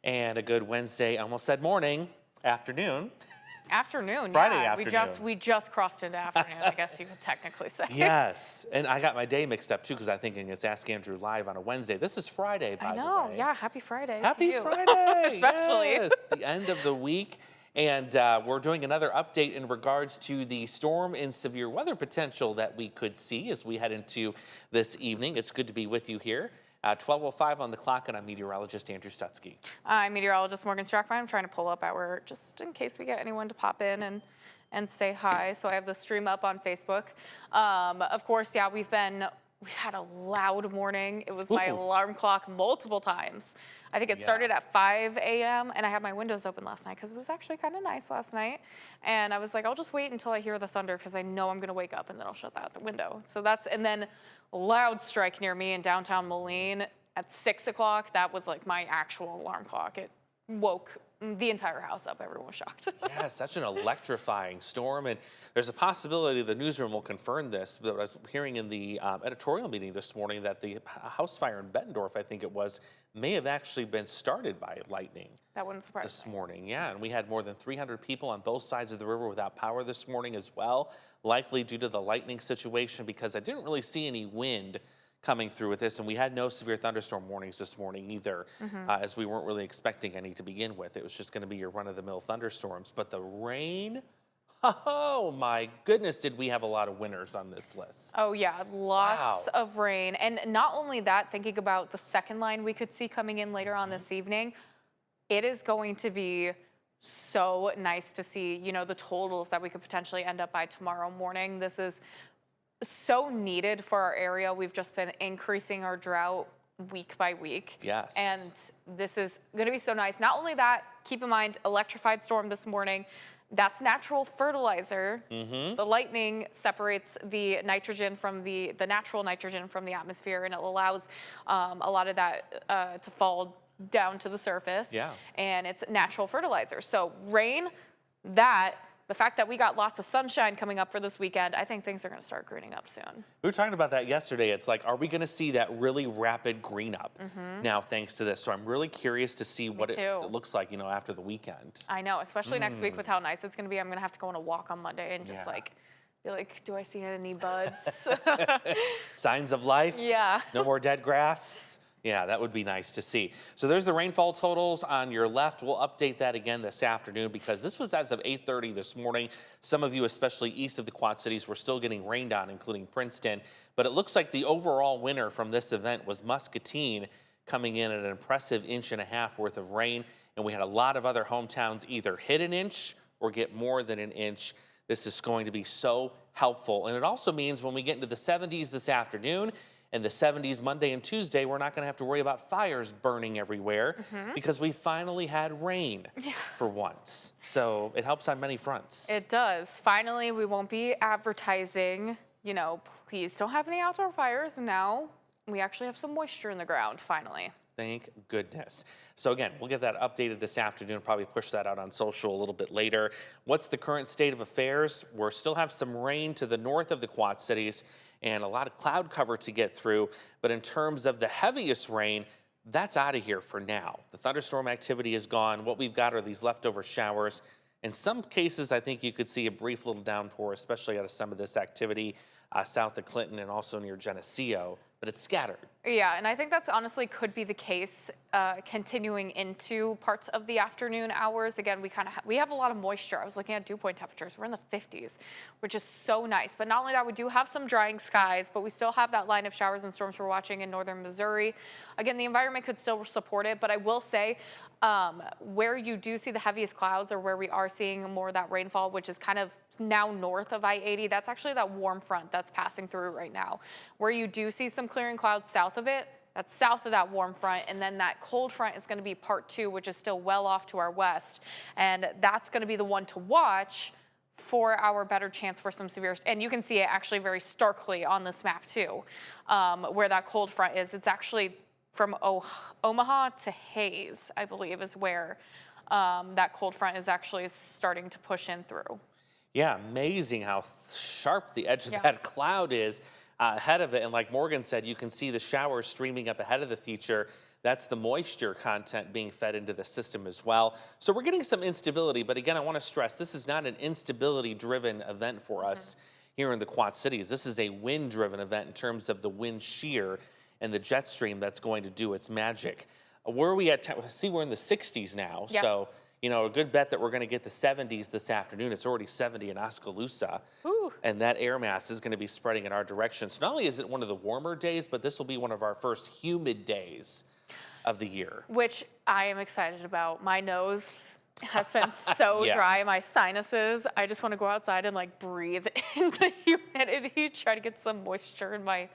and a good Wednesday, I almost said morning, afternoon. Afternoon, Friday yeah. afternoon. We just crossed into afternoon, I guess you could technically say. Yes, and I got my day mixed up too because I'm thinking it's Ask Andrew Live on a Wednesday. This is Friday, by the way. I know, yeah, happy Friday Happy to you. Friday, Especially. yes, the end of the week. And we're doing another update in regards to the storm and severe weather potential that we could see as we head into this evening. It's good to be with you here. 12:05 on the clock, and I'm meteorologist Andrew Stutzke. I'm meteorologist Morgan Strackbein. I'm trying to pull up our, just in case we get anyone to pop in and say hi. So I have the stream up on Facebook. Of course, yeah, we've had a loud morning. It was my alarm clock multiple times. I think it started at 5 a.m. and I had my windows open last night because it was actually kind of nice last night. And I was like, I'll just wait until I hear the thunder because I know I'm going to wake up and then I'll shut that the window. So and then a loud strike near me in downtown Moline at 6 o'clock. That was like my actual alarm clock. It woke the entire house up. Everyone was shocked. Yeah, such an electrifying storm, and there's a possibility the newsroom will confirm this, but I was hearing in the editorial meeting this morning that the house fire in Bettendorf, I think it was, may have actually been started by lightning. That wouldn't surprise me. This morning, yeah, and we had more than 300 people on both sides of the river without power this morning as well, likely due to the lightning situation because I didn't really see any wind coming through with this, and we had no severe thunderstorm warnings this morning either, as we weren't really expecting any to begin with. It was just going to be your run-of-the-mill thunderstorms, but the rain, oh my goodness, did we have a lot of winners on this list. Oh yeah, lots of rain. And not only that, thinking about the second line we could see coming in later on this evening, it is going to be so nice to see, you know, the totals that we could potentially end up by tomorrow morning. This is so needed for our area. We've just been increasing our drought week by week. Yes. And this is going to be so nice. Not only that, keep in mind, electrified storm this morning. That's natural fertilizer. The lightning separates the nitrogen from the natural nitrogen from the atmosphere, and it allows a lot of that to fall down to the surface. Yeah. And it's natural fertilizer. So rain, the fact that we got lots of sunshine coming up for this weekend, I think things are going to start greening up soon. We were talking about that yesterday. It's like, are we going to see that really rapid green up now thanks to this? So I'm really curious to see what it looks like, you know, after the weekend. I know, especially next week with how nice it's going to be. I'm going to have to go on a walk on Monday and just be like, do I see any buds? Signs of life? Yeah. No more dead grass? Yeah, that would be nice to see. So there's the rainfall totals on your left. We'll update that again this afternoon because this was as of 8:30 this morning. Some of you, especially east of the Quad Cities, were still getting rained on, including Princeton. But it looks like the overall winner from this event was Muscatine, coming in at an impressive 1.5 inches worth of rain. And we had a lot of other hometowns either hit an inch or get more than an inch. This is going to be so helpful. And it also means when we get into the 70s this afternoon, and the 70s Monday and Tuesday, we're not going to have to worry about fires burning everywhere because we finally had rain for once. So it helps on many fronts. It does. Finally, we won't be advertising, you know, please don't have any outdoor fires. Now we actually have some moisture in the ground, finally. Thank goodness. So again, we'll get that updated this afternoon, probably push that out on social a little bit later. What's the current state of affairs? We still have some rain to the north of the Quad Cities and a lot of cloud cover to get through. But in terms of the heaviest rain, that's out of here for now. The thunderstorm activity is gone. What we've got are these leftover showers. In some cases, I think you could see a brief little downpour, especially out of some of this activity south of Clinton and also near Geneseo, but it's scattered. Yeah, and I think that's honestly could be the case continuing into parts of the afternoon hours. Again, we have a lot of moisture. I was looking at dew point temperatures. We're in the 50s, which is so nice. But not only that, we do have some drying skies, but we still have that line of showers and storms we're watching in northern Missouri. Again, the environment could still support it, but I will say where you do see the heaviest clouds or where we are seeing more of that rainfall, which is kind of now north of I-80, that's actually that warm front that's passing through right now. Where you do see some clearing clouds south of it, that's south of that warm front, and then that cold front is going to be part 2, which is still well off to our west, and that's going to be the one to watch for our better chance for some severe, and you can see it actually very starkly on this map too, where that cold front is. It's actually from Omaha to Hayes, I believe, is where that cold front is actually starting to push in through. Yeah, amazing how sharp the edge of that cloud is ahead of it. And like Morgan said, you can see the showers streaming up ahead of the feature That's the moisture content being fed into the system as well. So we're getting some instability, but again, I want to stress this is not an instability-driven event for us here in the Quad Cities. This is a wind-driven event in terms of the wind shear and the jet stream that's going to do its magic. Where are we at? See, we're in the 60s now, Yeah. so you know, a good bet that we're going to get the 70s this afternoon. It's already 70 in Oskaloosa. Ooh. And that air mass is going to be spreading in our direction. So not only is it one of the warmer days, but this will be one of our first humid days of the year. Which I am excited about. My nose has been so Yeah. dry, my sinuses. I just want to go outside and like breathe in the humidity, try to get some moisture in my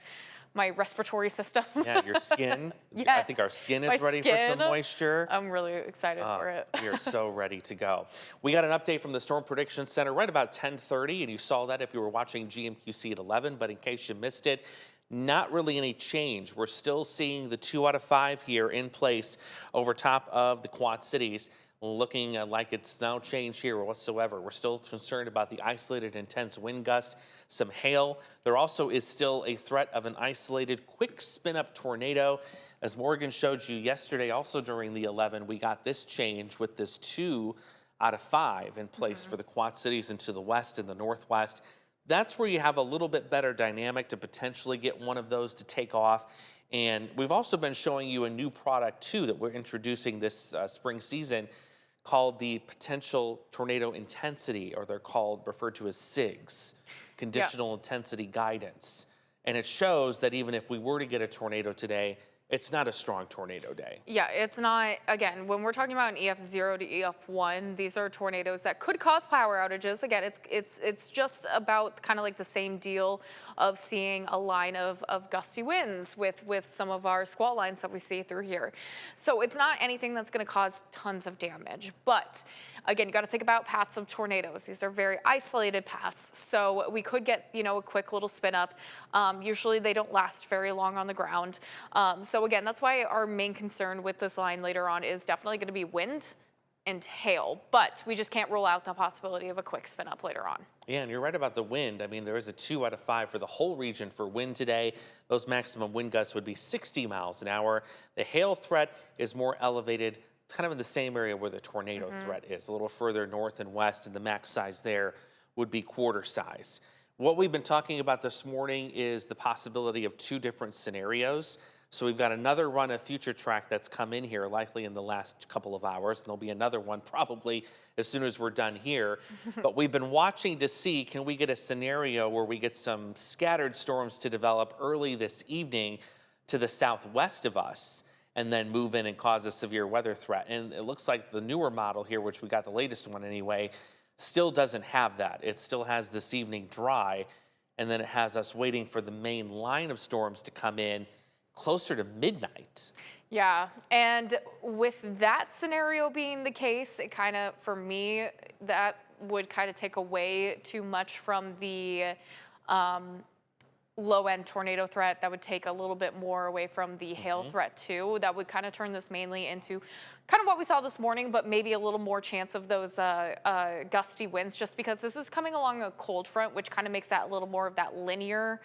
respiratory system. Yeah, your skin. I Yes, think our skin is my ready for some skin. moisture. I'm really excited for it. We are so ready to go. We got an update from the Storm Prediction Center right about 10:30, and you saw that if you were watching GMQC at 11, but in case you missed it, not really any change. We're still seeing the 2 out of 5 here in place over top of the Quad Cities, looking like it's no change here whatsoever. We're still concerned about the isolated intense wind gusts, some hail. There also is still a threat of an isolated quick spin-up tornado. As Morgan showed you yesterday, also during the 11, we got this change with this 2 out of 5 in place for the Quad Cities and to the west and the northwest. That's where you have a little bit better dynamic to potentially get one of those to take off. And we've also been showing you a new product too that we're introducing this spring season called the potential tornado intensity, or they're referred to as SIGs, conditional intensity guidance. And it shows that even if we were to get a tornado today, it's not a strong tornado day. Yeah, it's not, again, when we're talking about an EF0 to EF1, these are tornadoes that could cause power outages. Again, it's just about kind of like the same deal of seeing a line of gusty winds with some of our squall lines that we see through here. So it's not anything that's going to cause tons of damage. But again, you got to think about paths of tornadoes. These are very isolated paths. So we could get, you know, a quick little spin up. Usually they don't last very long on the ground. So again, that's why our main concern with this line later on is definitely going to be wind and hail, but we just can't rule out the possibility of a quick spin up later on. Yeah, and you're right about the wind. I mean, there is a 2 out of 5 for the whole region for wind today. Those maximum wind gusts would be 60 miles an hour. The hail threat is more elevated. It's kind of in the same area where the tornado threat is, a little further north and west, and the max size there would be quarter size. What we've been talking about this morning is the possibility of 2 different scenarios. So we've got another run of future track that's come in here, likely in the last couple of hours, and there'll be another one probably as soon as we're done here. But we've been watching to see, can we get a scenario where we get some scattered storms to develop early this evening to the southwest of us, and then move in and cause a severe weather threat. And it looks like the newer model here, which we got the latest one anyway, still doesn't have that. It still has this evening dry, and then it has us waiting for the main line of storms to come in closer to midnight. Yeah, and with that scenario being the case, it kind of, for me, that would kind of take away too much from the low-end tornado threat. That would take a little bit more away from the hail threat too. That would kind of turn this mainly into kind of what we saw this morning, but maybe a little more chance of those gusty winds, just because this is coming along a cold front, which kind of makes that a little more of that linear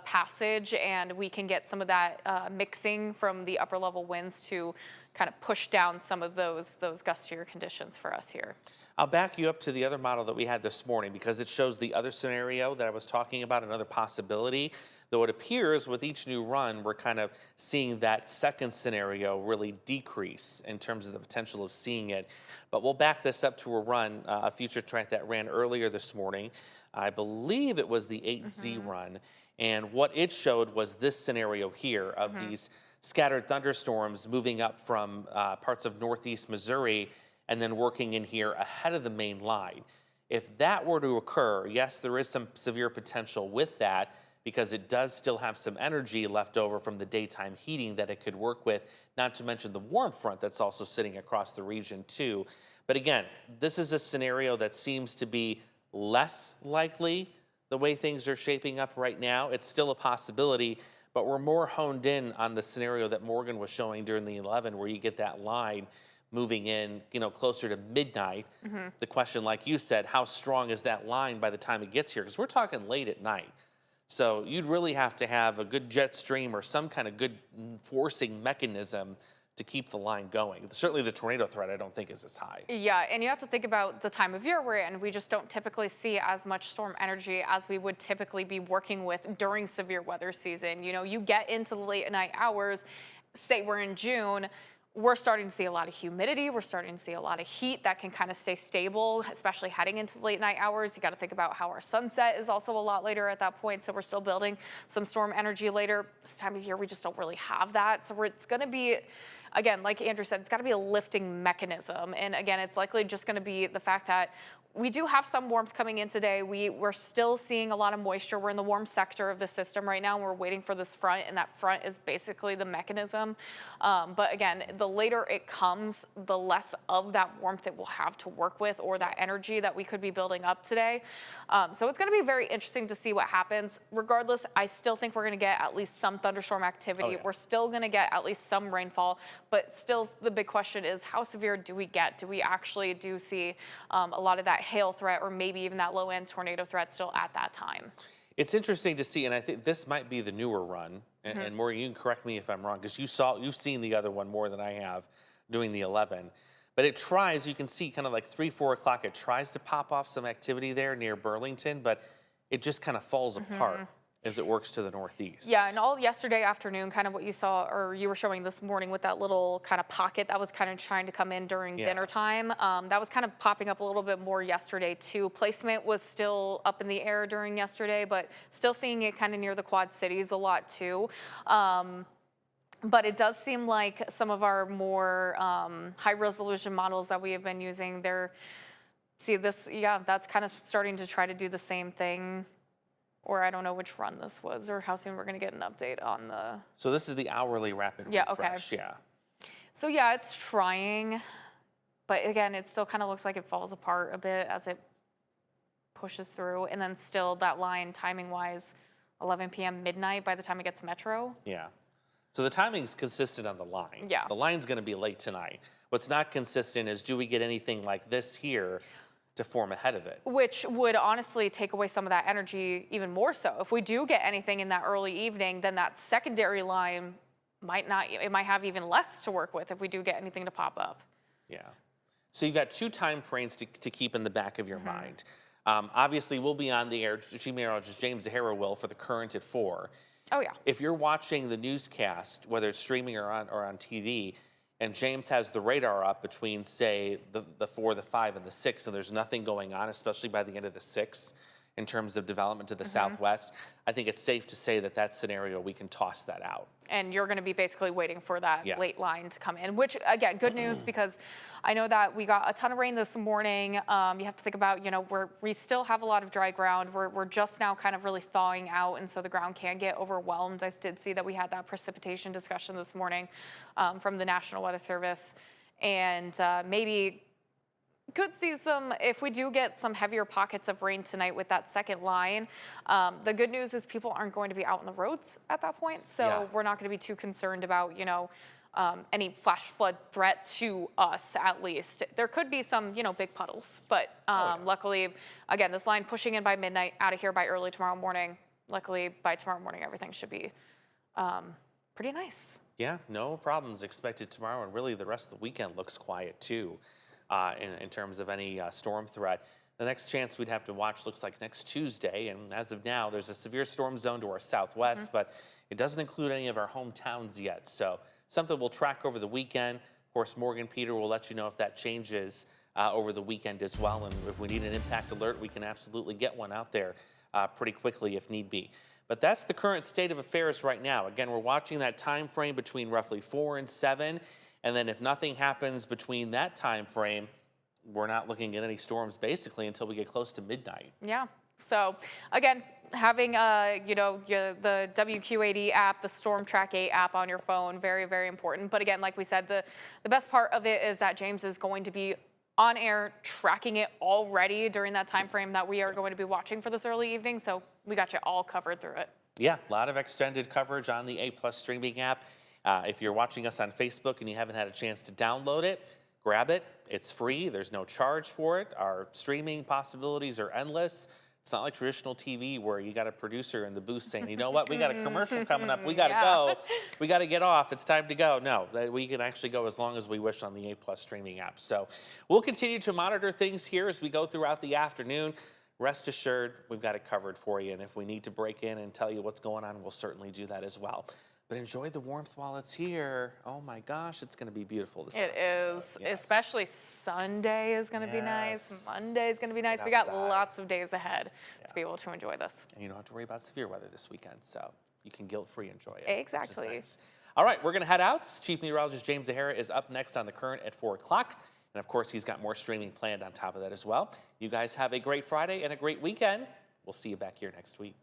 passage, and we can get some of that mixing from the upper level winds to kind of push down some of those gustier conditions for us here. I'll back you up to the other model that we had this morning because it shows the other scenario that I was talking about, another possibility. Though it appears with each new run, we're kind of seeing that second scenario really decrease in terms of the potential of seeing it. But we'll back this up to a run, a future track that ran earlier this morning. I believe it was the 8Z run. And what it showed was this scenario here of these scattered thunderstorms moving up from parts of northeast Missouri and then working in here ahead of the main line. If that were to occur, yes, there is some severe potential with that because it does still have some energy left over from the daytime heating that it could work with, not to mention the warm front that's also sitting across the region too. But again, this is a scenario that seems to be less likely the way things are shaping up right now. It's still a possibility, but we're more honed in on the scenario that Morgan was showing during the 11 where you get that line moving in, you know, closer to midnight. The question, like you said, how strong is that line by the time it gets here? Because we're talking late at night. So you'd really have to have a good jet stream or some kind of good forcing mechanism to keep the line going. Certainly the tornado threat I don't think is as high. Yeah, and you have to think about the time of year we're in. We just don't typically see as much storm energy as we would typically be working with during severe weather season. You know, you get into the late night hours, say we're in June, we're starting to see a lot of humidity. We're starting to see a lot of heat that can kind of stay stable, especially heading into the late night hours. You got to think about how our sunset is also a lot later at that point. So we're still building some storm energy later. This time of year, we just don't really have that. So it's going to be, again, like Andrew said, it's got to be a lifting mechanism. And again, it's likely just going to be the fact that we do have some warmth coming in today. We're still seeing a lot of moisture. We're in the warm sector of the system right now. And we're waiting for this front, and that front is basically the mechanism. But again, the later it comes, the less of that warmth it will have to work with, or that energy that we could be building up today. So it's going to be very interesting to see what happens. Regardless, I still think we're going to get at least some thunderstorm activity. Oh, yeah. We're still going to get at least some rainfall. But still, the big question is, how severe do we get? Do we actually see a lot of that hail threat, or maybe even that low-end tornado threat still at that time? It's interesting to see, and I think this might be the newer run. And Maureen, you can correct me if I'm wrong, because you've seen the other one more than I have, doing the 11. But it tries, you can see kind of like 3, 4 o'clock, it tries to pop off some activity there near Burlington, but it just kind of falls apart as it works to the northeast. Yeah, and all yesterday afternoon, kind of what you saw, or you were showing this morning with that little kind of pocket that was kind of trying to come in during dinner time. That was kind of popping up a little bit more yesterday too. Placement was still up in the air during yesterday, but still seeing it kind of near the Quad Cities a lot too. But it does seem like some of our more high resolution models that we have been using, that's kind of starting to try to do the same thing. Or I don't know which run this was, or how soon we're going to get an update on the... So this is the hourly rapid refresh. Yeah. So yeah, it's trying, but again, it still kind of looks like it falls apart a bit as it pushes through. And then still that line, timing-wise, 11 p.m. midnight by the time it gets Metro. Yeah. So the timing's consistent on the line. Yeah. The line's going to be late tonight. What's not consistent is, do we get anything like this here to form ahead of it? Which would honestly take away some of that energy even more so. If we do get anything in that early evening, then that secondary line might have even less to work with if we do get anything to pop up. Yeah. So you've got 2 time frames to keep in the back of your mind. Obviously, we'll be on the air. Chief Meteorologist James Zahara will for the current at 4. Oh, yeah. If you're watching the newscast, whether it's streaming or on TV, and James has the radar up between, say, the 4, the 5, and the 6, and there's nothing going on, especially by the end of the 6, in terms of development to the southwest, I think it's safe to say that scenario, we can toss that out. And you're going to be basically waiting for that late line to come in, which, again, good news, because I know that we got a ton of rain this morning. You have to think about, we still have a lot of dry ground. We're just now kind of really thawing out, and so the ground can get overwhelmed. I did see that we had that precipitation discussion this morning from the National Weather Service, and maybe could see if we do get some heavier pockets of rain tonight with that second line. The good news is people aren't going to be out on the roads at that point, so we're not going to be too concerned about, any flash flood threat to us, at least. There could be some, big puddles, but luckily, again, this line pushing in by midnight, out of here by early tomorrow morning. Luckily, by tomorrow morning, everything should be pretty nice. Yeah, no problems expected tomorrow, and really the rest of the weekend looks quiet too. In terms of any storm threat. The next chance we'd have to watch looks like next Tuesday, and as of now, there's a severe storm zone to our southwest, but it doesn't include any of our hometowns yet, so something we'll track over the weekend. Of course, Morgan Peter will let you know if that changes over the weekend as well, and if we need an impact alert, we can absolutely get one out there pretty quickly if need be. But that's the current state of affairs right now. Again, we're watching that time frame between roughly 4 and 7, and then if nothing happens between that time frame, we're not looking at any storms basically until we get close to midnight. Yeah. So again, having the WQ8E app, the Storm Track 8 app on your phone, very, very important. But again, like we said, the best part of it is that James is going to be on air tracking it already during that time frame that we are going to be watching for this early evening. So we got you all covered through it. Yeah, a lot of extended coverage on the A+ streaming app. If you're watching us on Facebook and you haven't had a chance to download it, grab it. It's free. There's no charge for it. Our streaming possibilities are endless. It's not like traditional TV where you got a producer in the booth saying, you know what, we got a commercial coming up. We got to Yeah. go. We got to get off. It's time to go. No, we can actually go as long as we wish on the A+ streaming app. So we'll continue to monitor things here as we go throughout the afternoon. Rest assured, we've got it covered for you. And if we need to break in and tell you what's going on, we'll certainly do that as well. But enjoy the warmth while it's here. Oh my gosh, it's going to be beautiful this It afternoon. is, Yes. especially Sunday is going to be nice. Yes. Monday is going to be nice. Get We got outside. lots of days ahead to be able to enjoy this. And you don't have to worry about severe weather this weekend, so you can guilt-free enjoy it. Exactly. Which is nice. All right, we're going to head out. Chief Meteorologist James Zahara is up next on The Current at 4 o'clock. And of course, he's got more streaming planned on top of that as well. You guys have a great Friday and a great weekend. We'll see you back here next week.